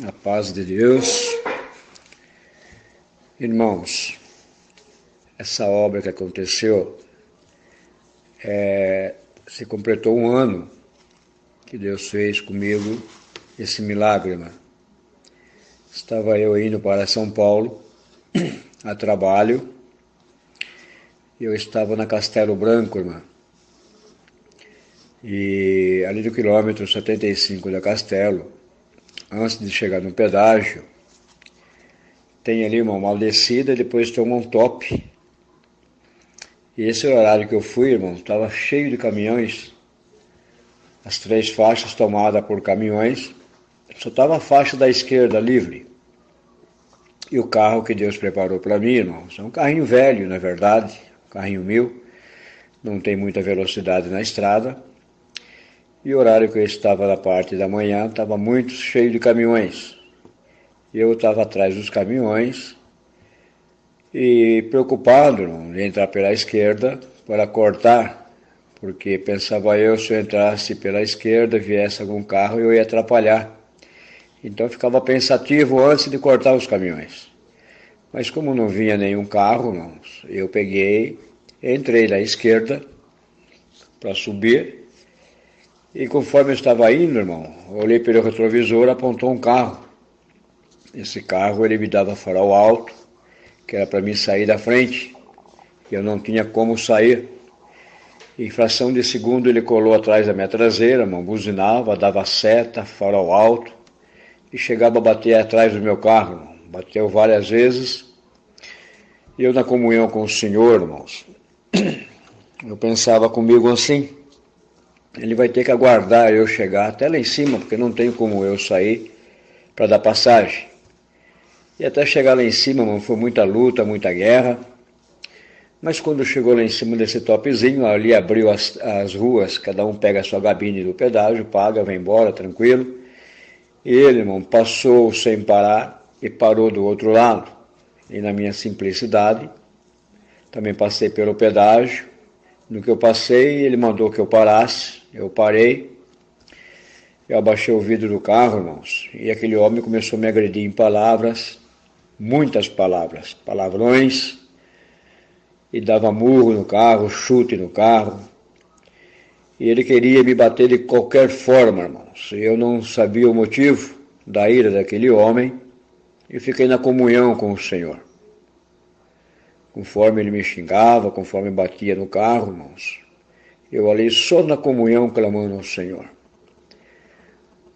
A paz de Deus. Irmãos, essa obra que aconteceu se completou um ano que Deus fez comigo esse milagre, irmão. Estava eu indo para São Paulo a trabalho e eu estava na Castelo Branco, irmão. E ali do quilômetro 75 da Castelo, antes de chegar no pedágio, tem ali uma descida e depois tem um top. E esse horário que eu fui, irmão, estava cheio de caminhões, as 3 faixas tomadas por caminhões, só estava a faixa da esquerda livre. E o carro que Deus preparou para mim, irmãos, é um carrinho velho, na verdade, um carrinho 1000, não tem muita velocidade na estrada. E o horário que eu estava na parte da manhã, estava muito cheio de caminhões. Eu estava atrás dos caminhões e preocupado, irmão, de entrar pela esquerda para cortar, porque pensava eu, se eu entrasse pela esquerda, viesse algum carro, eu ia atrapalhar. Então eu ficava pensativo antes de cortar os caminhões. Mas como não vinha nenhum carro, irmãos, eu peguei, entrei na esquerda para subir. E conforme eu estava indo, irmão, eu olhei pelo retrovisor, apontou um carro. Esse carro, ele me dava farol alto, que era para mim sair da frente. Eu não tinha como sair. Em fração de segundo, ele colou atrás da minha traseira, irmão, buzinava, dava seta, farol alto, e chegava a bater atrás do meu carro, irmão. Bateu várias vezes. E eu, na comunhão com o Senhor, irmãos, eu pensava comigo assim: ele vai ter que aguardar eu chegar até lá em cima, porque não tem como eu sair para dar passagem. E até chegar lá em cima, mano, foi muita luta, muita guerra. Mas quando chegou lá em cima desse topzinho, ali abriu as ruas, cada um pega a sua gabine do pedágio, paga, vai embora, tranquilo. E ele, irmão, passou sem parar e parou do outro lado. E na minha simplicidade, também passei pelo pedágio. No que eu passei, ele mandou que eu parasse. Eu parei, eu abaixei o vidro do carro, irmãos, e aquele homem começou a me agredir em palavras, muitas palavras, palavrões, e dava murro no carro, chute no carro, e ele queria me bater de qualquer forma, irmãos. Eu não sabia o motivo da ira daquele homem, e fiquei na comunhão com o Senhor. Conforme ele me xingava, conforme batia no carro, irmãos, eu ali só na comunhão clamando ao Senhor.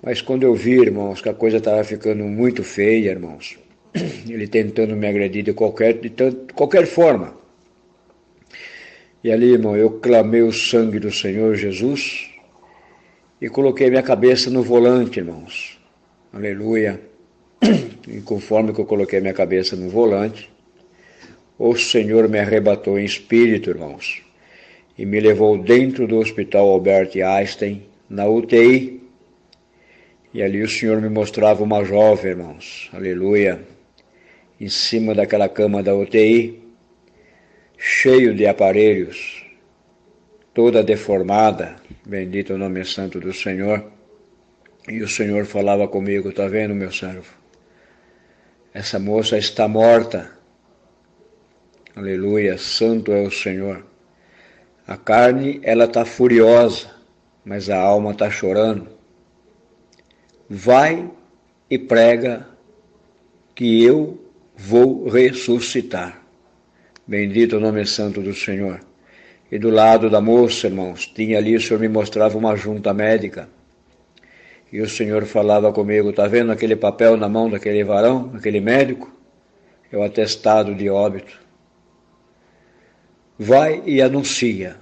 Mas quando eu vi, irmãos, que a coisa estava ficando muito feia, irmãos, ele tentando me agredir de qualquer forma. E ali, irmão, eu clamei o sangue do Senhor Jesus e coloquei minha cabeça no volante, irmãos. Aleluia. E conforme que eu coloquei minha cabeça no volante, o Senhor me arrebatou em espírito, irmãos, e me levou dentro do Hospital Albert Einstein, na UTI. E ali o Senhor me mostrava uma jovem, irmãos, aleluia, em cima daquela cama da UTI, cheio de aparelhos, toda deformada, bendito o nome santo do Senhor. E o Senhor falava comigo: tá vendo, meu servo? Essa moça está morta. Aleluia, santo é o Senhor. A carne, ela está furiosa, mas a alma está chorando. Vai e prega que eu vou ressuscitar. Bendito o nome santo do Senhor. E do lado da moça, irmãos, tinha ali, o Senhor me mostrava uma junta médica. E o Senhor falava comigo: tá vendo aquele papel na mão daquele varão, aquele médico? É o atestado de óbito. Vai e anuncia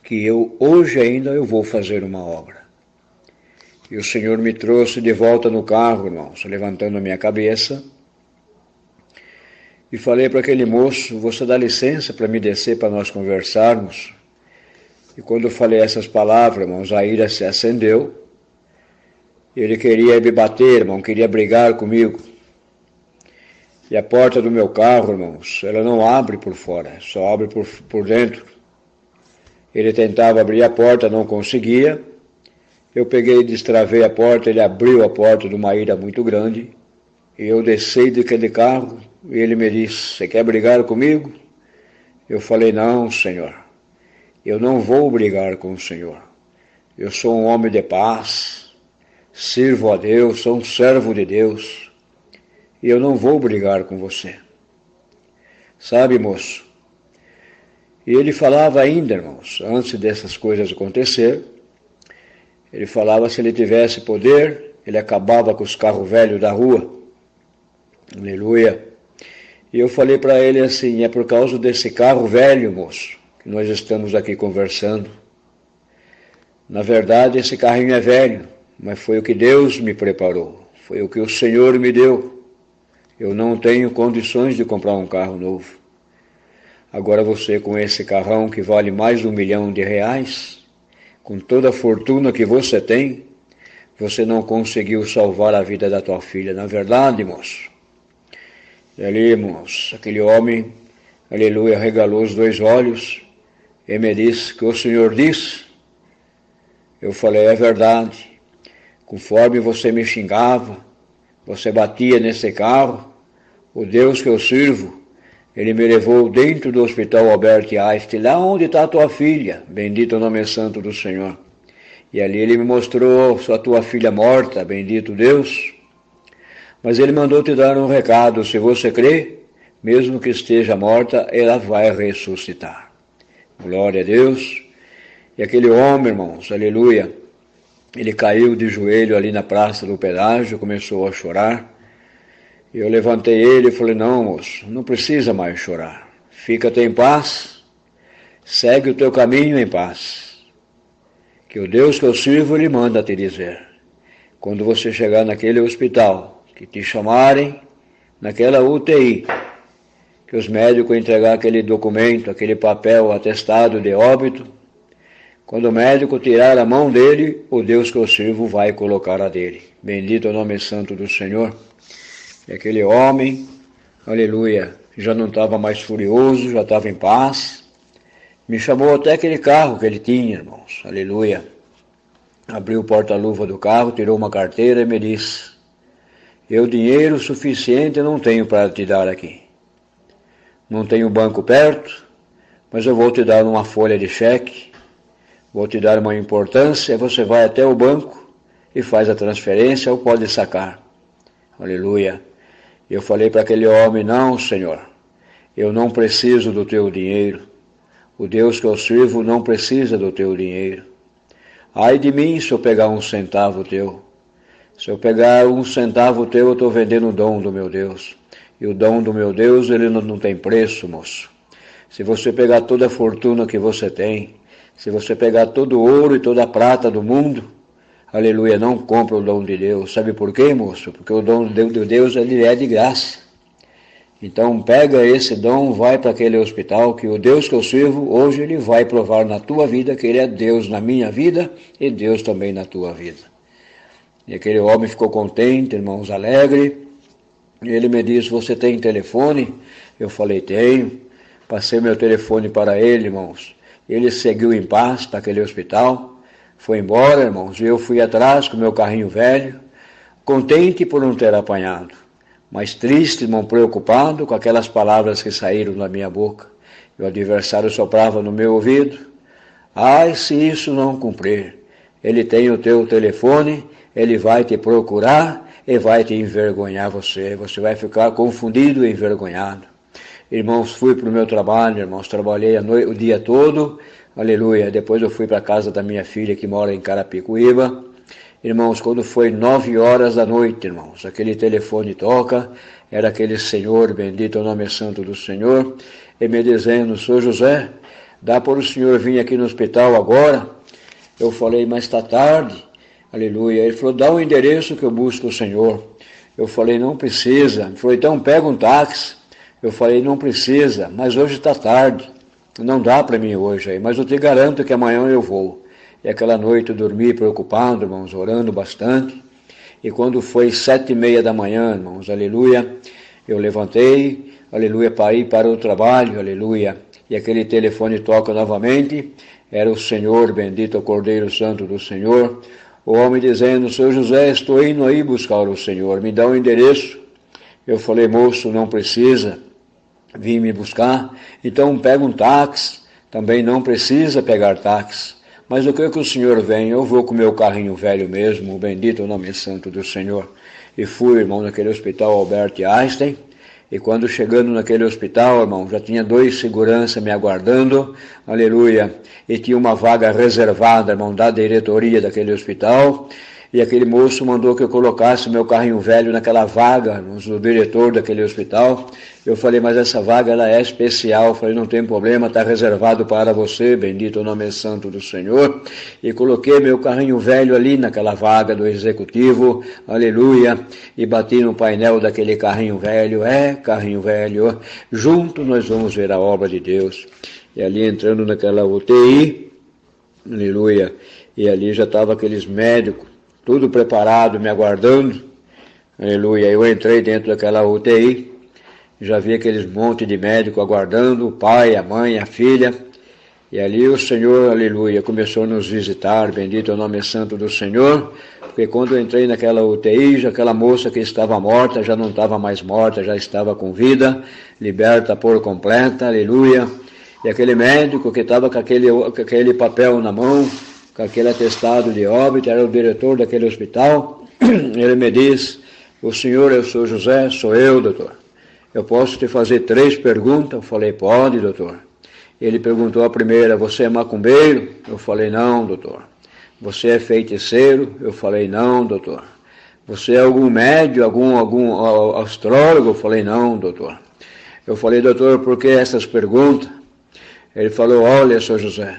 que hoje ainda eu vou fazer uma obra. E o Senhor me trouxe de volta no carro, irmãos, levantando a minha cabeça, e falei para aquele moço: você dá licença para me descer para nós conversarmos? E quando eu falei essas palavras, irmãos, a ira se acendeu. Ele queria me bater, irmão, queria brigar comigo. E a porta do meu carro, irmãos, ela não abre por fora, só abre por dentro. Ele tentava abrir a porta, não conseguia. Eu peguei e destravei a porta, ele abriu a porta de uma ira muito grande E eu desci daquele carro e ele me disse, você quer brigar comigo? Eu falei, não, Senhor, eu não vou brigar com o Senhor. Eu sou um homem de paz, sirvo a Deus, sou um servo de Deus, e eu não vou brigar com você. Sabe, moço? E ele falava ainda, irmãos, antes dessas coisas acontecer, ele falava se ele tivesse poder, ele acabava com os carros velhos da rua. Aleluia. E eu falei para ele assim, é por causa desse carro velho, moço, que nós estamos aqui conversando. Na verdade, esse carrinho é velho, mas foi o que Deus me preparou, foi o que o Senhor me deu. Eu não tenho condições de comprar um carro novo. Agora você com esse carrão que vale mais de R$1 milhão, com toda a fortuna que você tem, você não conseguiu salvar a vida da tua filha. Na verdade, moço. E ali, moço, aquele homem, aleluia, regalou os 2 olhos e me disse que o Senhor disse. Eu falei, é verdade. Conforme você me xingava, você batia nesse carro, o Deus que eu sirvo, ele me levou dentro do hospital Albert Einstein, lá onde está a tua filha, bendito o nome santo do Senhor. E ali ele me mostrou a tua filha morta, bendito Deus. Mas ele mandou te dar um recado, se você crê, mesmo que esteja morta, ela vai ressuscitar. Glória a Deus. E aquele homem, irmãos, aleluia, ele caiu de joelho ali na praça do pedágio, começou a chorar. E eu levantei ele e falei, não, moço, não precisa mais chorar. Fica-te em paz, segue o teu caminho em paz. Que o Deus que eu sirvo, ele manda te dizer. Quando você chegar naquele hospital, que te chamarem naquela UTI, que os médicos entregar aquele documento, aquele papel, atestado de óbito, quando o médico tirar a mão dele, o Deus que eu sirvo vai colocar a dele. Bendito é o nome santo do Senhor. E aquele homem, aleluia, já não estava mais furioso, já estava em paz. Me chamou até aquele carro que ele tinha, irmãos, aleluia. Abriu o porta-luva do carro, tirou uma carteira e me disse, eu dinheiro suficiente não tenho para te dar aqui. Não tenho banco perto, mas eu vou te dar uma folha de cheque, vou te dar uma importância, você vai até o banco e faz a transferência ou pode sacar. Aleluia. Eu falei para aquele homem, não, Senhor, eu não preciso do teu dinheiro. O Deus que eu sirvo não precisa do teu dinheiro. Ai de mim se eu pegar um centavo teu. Se eu pegar um centavo teu, eu estou vendendo o dom do meu Deus. E o dom do meu Deus, ele não tem preço, moço. Se você pegar toda a fortuna que você tem, se você pegar todo o ouro e toda a prata do mundo, aleluia, não compra o dom de Deus. Sabe por quê, moço? Porque o dom de Deus, ele é de graça. Então pega esse dom, vai para aquele hospital, que o Deus que eu sirvo, hoje ele vai provar na tua vida que ele é Deus na minha vida e Deus também na tua vida. E aquele homem ficou contente, irmãos, alegre. E ele me disse, você tem telefone? Eu falei, tenho. Passei meu telefone para ele, irmãos. Ele seguiu em paz para aquele hospital. Foi embora, irmãos, e eu fui atrás com meu carrinho velho, contente por não ter apanhado, mas triste, irmão, preocupado com aquelas palavras que saíram da minha boca. E o adversário soprava no meu ouvido, ai, se isso não cumprir, ele tem o teu telefone, ele vai te procurar e vai te envergonhar você vai ficar confundido e envergonhado. Irmãos, fui para o meu trabalho, irmãos, trabalhei o dia todo, aleluia, depois eu fui para a casa da minha filha que mora em Carapicuíba. Irmãos, quando foi 9 horas da noite, irmãos, aquele telefone toca, era aquele senhor, bendito é o nome santo do Senhor, e me dizendo, Sr. José, dá para o senhor vir aqui no hospital agora? Eu falei, mas está tarde, aleluia. Ele falou, dá o endereço que eu busco o senhor. Eu falei, não precisa. Ele falou, então pega um táxi. Eu falei, não precisa, mas hoje está tarde, não dá para mim hoje, mas eu te garanto que amanhã eu vou. E aquela noite eu dormi preocupado, irmãos, orando bastante, e quando foi 7:30 da manhã, irmãos, aleluia, eu levantei, aleluia, para ir para o trabalho, aleluia, e aquele telefone toca novamente, era o Senhor, bendito o Cordeiro Santo do Senhor, o homem dizendo, Sr. José, estou indo aí buscar o Senhor, me dá o endereço. Eu falei, moço, não precisa vir me buscar, então pega um táxi, também não precisa pegar táxi. Mas o que o senhor vem? Eu vou com o meu carrinho velho mesmo, bendito o nome santo do Senhor. E fui, irmão, naquele hospital Albert Einstein, e quando chegando naquele hospital, irmão, já tinha 2 seguranças me aguardando, aleluia, e tinha uma vaga reservada, irmão, da diretoria daquele hospital, e aquele moço mandou que eu colocasse meu carrinho velho naquela vaga, no diretor daquele hospital. Eu falei, mas essa vaga ela é especial. Eu falei, não tem problema, está reservado para você, bendito o nome santo do Senhor. E coloquei meu carrinho velho ali naquela vaga do executivo, aleluia, e bati no painel daquele carrinho velho, carrinho velho, junto nós vamos ver a obra de Deus. E ali entrando naquela UTI, aleluia, e ali já estava aqueles médicos, tudo preparado, me aguardando, aleluia. Eu entrei dentro daquela UTI, já vi aqueles monte de médicos aguardando, o pai, a mãe, a filha, e ali o Senhor, aleluia, começou a nos visitar, bendito é o nome santo do Senhor, porque quando eu entrei naquela UTI, já aquela moça que estava morta, já não estava mais morta, já estava com vida, liberta por completa, aleluia, e aquele médico que estava com aquele papel na mão, com aquele atestado de óbito, era o diretor daquele hospital. Ele me diz, o senhor, eu sou José, sou eu, doutor. Eu posso te fazer 3 perguntas? Eu falei, pode, doutor. Ele perguntou a primeira, você é macumbeiro? Eu falei, não, doutor. Você é feiticeiro? Eu falei, não, doutor. Você é algum médium, algum astrólogo? Eu falei, não, doutor. Eu falei, doutor, por que essas perguntas? Ele falou, olha, senhor José,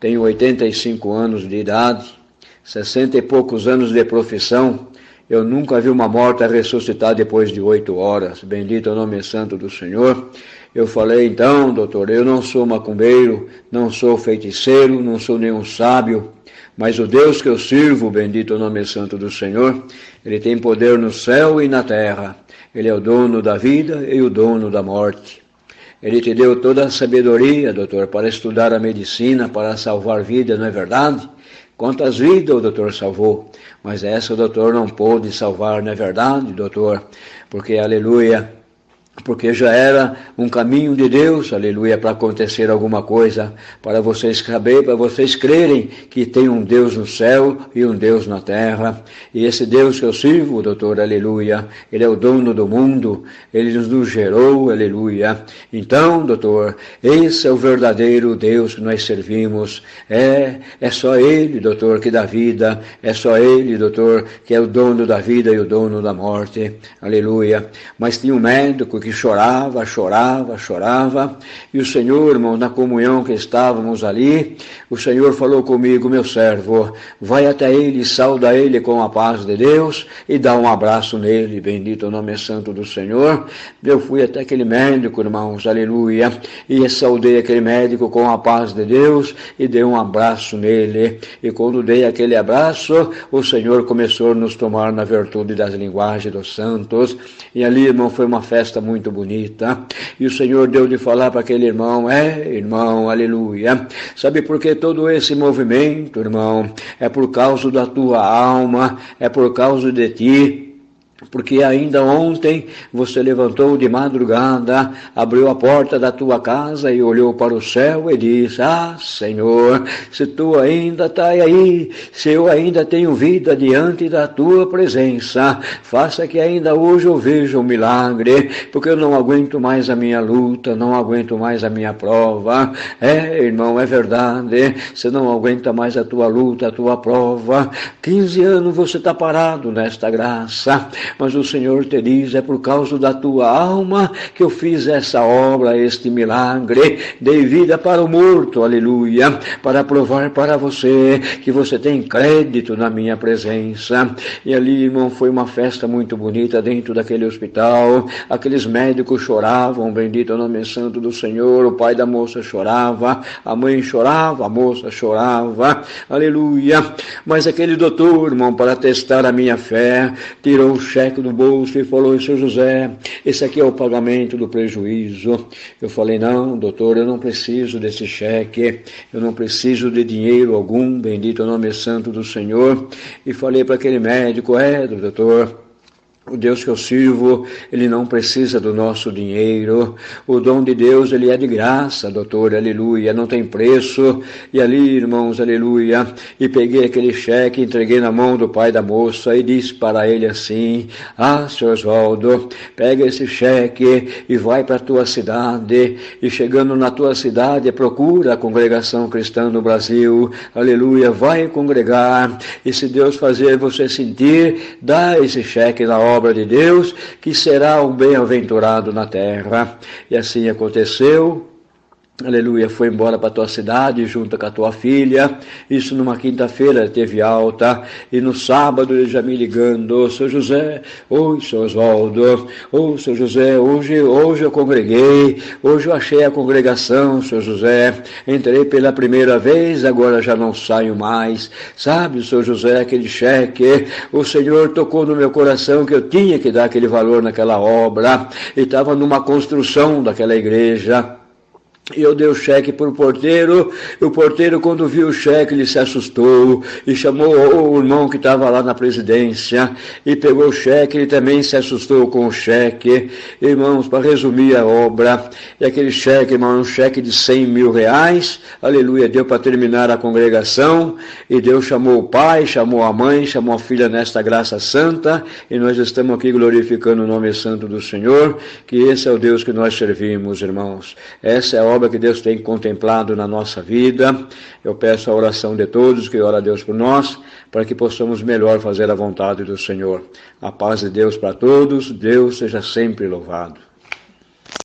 tenho 85 anos de idade, 60 e poucos anos de profissão, eu nunca vi uma morta ressuscitar depois de 8 horas, bendito é o nome santo do Senhor. Eu falei, então, doutor, eu não sou macumbeiro, não sou feiticeiro, não sou nenhum sábio, mas o Deus que eu sirvo, bendito é o nome santo do Senhor, Ele tem poder no céu e na terra, Ele é o dono da vida e o dono da morte. Ele te deu toda a sabedoria, doutor, para estudar a medicina, para salvar vida, não é verdade? Quantas vidas o doutor salvou? Mas essa o doutor não pôde salvar, não é verdade, doutor? Porque, aleluia, porque já era um caminho de Deus, aleluia, para acontecer alguma coisa, para vocês saberem, para vocês crerem que tem um Deus no céu e um Deus na terra, e esse Deus que eu sirvo, doutor, aleluia, Ele é o dono do mundo, Ele nos gerou, aleluia. Então, doutor, esse é o verdadeiro Deus que nós servimos, é só Ele, doutor, que dá vida, é só Ele, doutor, que é o dono da vida e o dono da morte, aleluia. Mas tinha um médico que chorava, e o Senhor, irmão, na comunhão que estávamos ali, o Senhor falou comigo, meu servo, vai até ele, sauda ele com a paz de Deus, e dá um abraço nele, bendito o nome santo do Senhor. Eu fui até aquele médico, irmãos, aleluia, e saudei aquele médico com a paz de Deus, e dei um abraço nele, e quando dei aquele abraço, o Senhor começou a nos tomar na virtude das linguagens dos santos, e ali, irmão, foi uma festa muito bonita, e o Senhor deu de falar para aquele irmão, irmão, aleluia, sabe por que todo esse movimento, irmão, é por causa da tua alma, é por causa de ti, porque ainda ontem você levantou de madrugada, abriu a porta da tua casa e olhou para o céu e disse, Senhor, se tu ainda está aí, se eu ainda tenho vida diante da tua presença, faça que ainda hoje eu veja um milagre, porque eu não aguento mais a minha luta, não aguento mais a minha prova. Irmão, é verdade, você não aguenta mais a tua luta, a tua prova, 15 anos você está parado nesta graça, mas o Senhor te diz, é por causa da tua alma que eu fiz essa obra, este milagre, dei vida para o morto, aleluia, para provar para você que você tem crédito na minha presença. E ali, irmão, foi uma festa muito bonita dentro daquele hospital, aqueles médicos choravam, bendito é o nome santo do Senhor, o pai da moça chorava, a mãe chorava, a moça chorava, aleluia, mas aquele doutor, irmão, para testar a minha fé, tirou o cheque do bolso e falou, seu José, esse aqui é o pagamento do prejuízo. Eu falei, não, doutor, eu não preciso desse cheque, eu não preciso de dinheiro algum, bendito é o nome santo do Senhor. E falei para aquele médico, doutor, O Deus que eu sirvo, Ele não precisa do nosso dinheiro. O dom de Deus, Ele é de graça, doutor, aleluia, não tem preço. E ali, irmãos, aleluia, e peguei aquele cheque, entreguei na mão do pai da moça e disse para ele assim: seu Oswaldo, pega esse cheque e vai para a tua cidade. E chegando na tua cidade, procura a congregação cristã no Brasil, aleluia, vai congregar. E se Deus fazer você sentir, dá esse cheque na obra de Deus, que será um bem-aventurado na terra. E assim aconteceu. Aleluia, foi embora para a tua cidade junto com a tua filha. Isso numa quinta-feira teve alta. E no sábado ele já me ligando: seu José, oi, seu Oswaldo, oi, seu José, hoje eu congreguei, hoje eu achei a congregação, seu José, entrei pela primeira vez, agora já não saio mais. Sabe, seu José, aquele cheque, o Senhor tocou no meu coração que eu tinha que dar aquele valor naquela obra, e estava numa construção daquela igreja. E eu dei o cheque para o porteiro, e o porteiro, quando viu o cheque, ele se assustou e chamou o irmão que estava lá na presidência e pegou o cheque. Ele também se assustou com o cheque. Irmãos, para resumir a obra, e aquele cheque, irmão, um cheque de 100 mil reais, aleluia, deu para terminar a congregação. E Deus chamou o pai, chamou a mãe, chamou a filha nesta graça santa, e nós estamos aqui glorificando o nome santo do Senhor, que esse é o Deus que nós servimos, irmãos. Essa é a obra que Deus tem contemplado na nossa vida. Eu peço a oração de todos, que ora a Deus por nós, para que possamos melhor fazer a vontade do Senhor. A paz de Deus para todos, Deus seja sempre louvado.